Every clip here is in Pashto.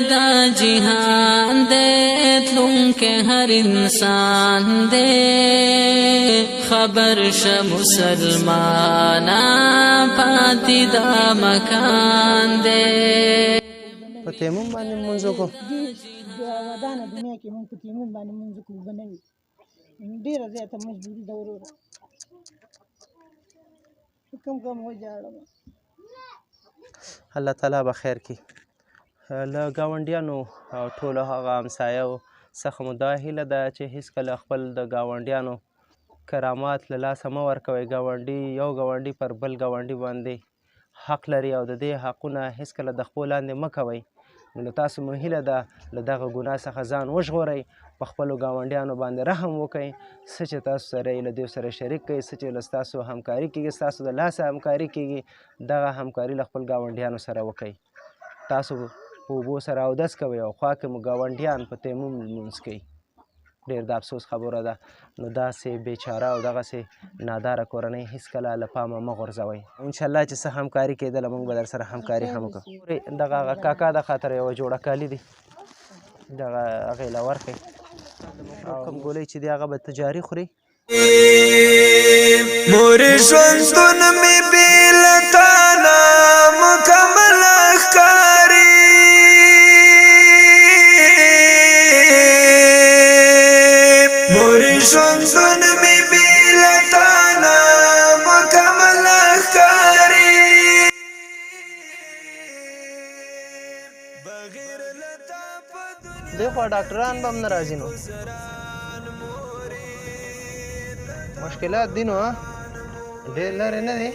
دا جهان دے تلونکے ہر انسان دے خبر ش مسلمانا پاتی دا مکان دے په تیمم باندې مونځ وکړو ودانه دنیا کې مونږ په تیمم باندې مونځ کوو اوبه نه وي ډېره زیاته مجبوري ده وروره کم وژاړم الله تعالی به خیر کړي له ګاونډیانو او ټولو هغه همسایو څخه مو دا هیله ده چې هېڅکله خپل د ګاونډیانو کرامات له لاسه مه ورکوئ یو ګاونډي پر بل ګاونډي باندې حق لري او د دې حقونه هېڅکله د خپو لاندې مه کوئ نو له تاسو مو هیله ده له دغه ګناه څخه ځان وژغورئ په خپلو ګاونډیانو باندې رحم وکئ څه چې تاسو سره یې له دوی سره شریک کړئ څه چې له ستاسو همکاري کېږي ستاسو د لاسه همکاري کېږي دغه همکاري له خپل ګاونډیانو سره وکئ تاسو په اوبو سره اودس کوئ او خوا کې مو ګاونډیان په تیمم لمونځ کوي ډېر د افسوس خبره ده نو داسې بیچاره او دغسې ناداره کورنۍ هېڅکله له پامه مه غورځوئ انشاءالله چې څه همکاري کېدله موږ به در سره همکاري هم وکړو دغه هغه کاکا د خاطر یوه جوړه کالي دي دغه هغې له ورکئ او کوم ګولۍ چې دی هغه به تجاري خوري مورې ژوندون مې بې له تا نه مکمله ښکاري مورې ژوندون مې بې له تا نه مکمله ښکاري دی خوا ډاکټران به هم نه راځي نو مشکلات دي نو ډېر لرې نه دی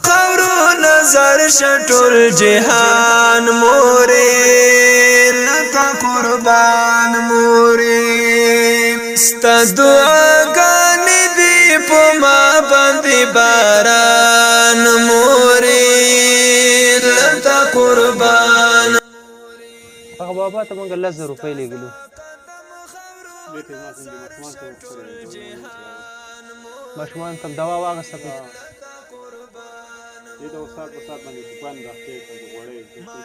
خاورو نظر شټول جهان مورې لکه قربان مورې ستا دعاګانې دي په ما باندې باران مورې لکه قربان هغه بابا ته موږ 10,000 روپۍ لېږلو ماشومان ته دوا واغسته پې دې ته استاد په سات باندې خوند راځي چې غوړې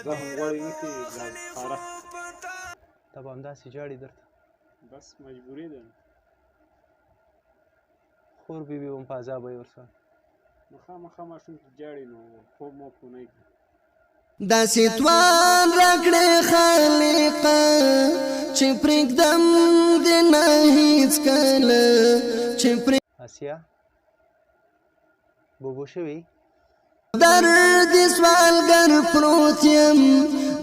زخم غوړې نشي دا خارخ ته به همداسې ژاړي درته بس مجبوري ده خور بیبي هم په عذاب وي ورسره مخامخ ماشوم چې جاړي نو خوب مو پونه کوي داسې توان راکړې خالقه چې پرېږدم دې نه هېڅکله چې آسیا بوبو شوي درد سوالګر پروت یم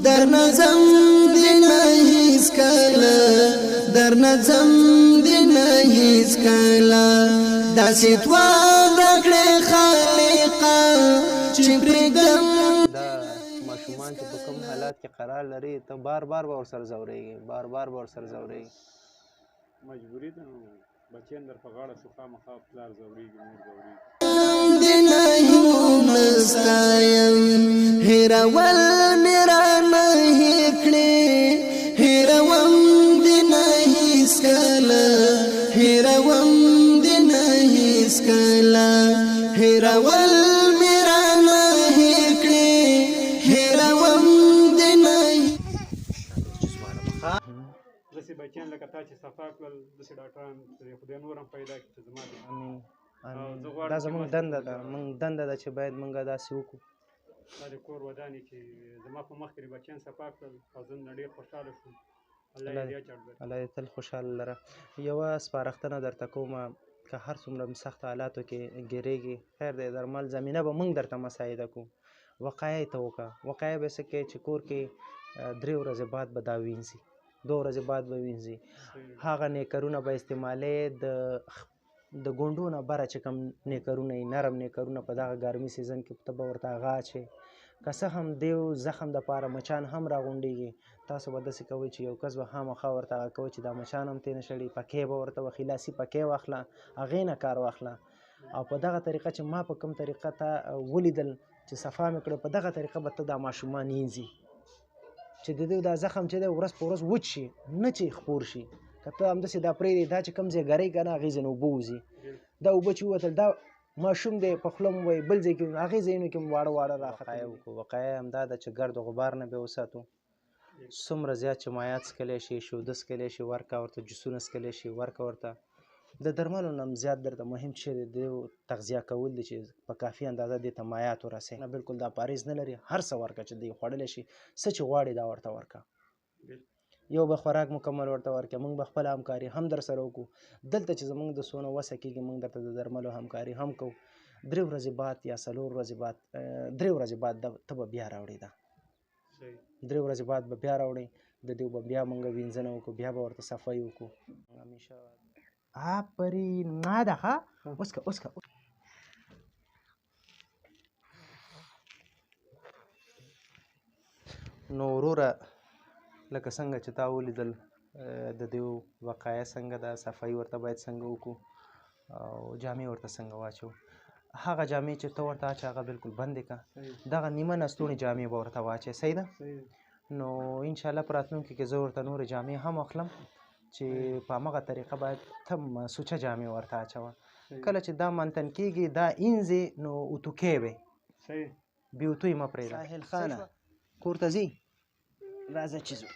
در نظم دې نه هېڅکله در نظم دې نه هېڅکله داسې توان راکړې خالقه چې پرېږدم ماشومان چې په کوم حالات کې قرار لري ته بار بار به ورسره ځورېږي بار بار به ورسره ځورېږي مجبوري ده نو بچیان در په غاړه شو خامخا پلار ځورېږي مور ځورېږي هېرول مې رانه هېر کړې هېروم دې نه هېڅکله هېروم دې نه هېڅکله هېرول مې رانه هېر کړې هېروم دې نه داسې بچیان لکه تا چې صفا کړل داسې ډاکټران خدای نور هم پیدا کړي چې زما دا زموږ دنده ده موږ دنده ده چې باید موږ داسې وکړو دا د کور ودانې چې زما په مخ کې بچیان صفا کړل او زه ډېر خوشحاله شوم الله دې اجر درکړي الله دې تل خوشحاله لره یوه سپارښتنه درته کومه که هر څومره سخت حالاتو کې ګیرېږي خیر دی درمل زمینه به موږ درته مساعده کوو وقایه ته وکړه وقایه به څه کوې چې کور کې 3 ورځې بعد به دا وینځي 2 ورځې بعد به وینځي هغه نیکرونه به استعمالې د ګونډو نه بره چې کوم نیکرونه یي نرم نیکرونه په دغه ګرمي سیزن کې ته به ورته هغه اچې که څه هم دیو زخم دپاره مچان هم راغونډېږي تاسو به داسې کوئ چې یو کس به خامخا ورته هغه کوئ چې دا مچان هم ترې نه شړي پکې به ورته وخي لاسي پکې واخله هغې نه کار واخله او په دغه طریقه چې ما په کوم طریقه ته ولیدل چې صفا مې کړه په دغه طریقه به ته دا ماشومان وینځي چې د دوی دا زخم چې دی ورځ په ورځ وچ شي نه چې خپور شي که ته همداسې دا پرېږدې دا چې کوم ځای ګرۍ که نه هغې ځای نه اوبه وځي دا اوبه چې ووتل دا ماشوم دی په خوله مو وایي بل ځای کې هغې ځایونو کې مو واړه واړه وقایه راختلي وکړو. وقایه همدا ده چې ګرد و غبار نه به وساتو. څومره زیات چې مایعات څکلی شي، شوده څکلی شي ورکه ورته، جوسونه څکلی شي ورکه ورته. د درملو نه هم زیات درته مهم چې د تغذیه کول دي چې په کافي اندازه دې ته مایعات ورسوي. نه بلکل دا پاریز نه لري، هر څه ورکه چې دی خوړلی شي، څه چې غواړي دا ورته ورکه. یو به خوراک مکمل ورته ورکړه، موږ به خپله همکاري هم در سره وکړو. دلته چې زموږ د څونه وسه کېږي موږ درته د درملو همکاري هم کوو. 3 ورځې بعد یا 4 ورځې بعد 3 ورځې بعد ته به بیا راوړې ده. 3 ورځې بعد به بیا راوړې د دې به بیا موږ وینځنه وکړو، بیا به ورته صفایي وکړو. همیشه آفرین ناده ښه اوس که نو وروره لکه څنګه چې تا ولیدل د دې وقایه څنګه ده، صفایي ورته باید څنګه وکړو او جامې ورته څنګه واچو. هغه جامې چې ته ورته اچه هغه بلکل بندې کړه. دغه نیمه نستوڼي جامې به ورته واچې. صحیح ده؟ نو انشاءالله په راتلونکي کې زه ورته نورې جامې هم اخلم چې په همغه طریقه باید ته سوچه جامې ورته اچوه. کله چې دا منتن کېږي دا اینځې نو اتوکې وې، بې اتوی مه پرېږده. ساحل خانه کور ته ځي راځه چې ځو.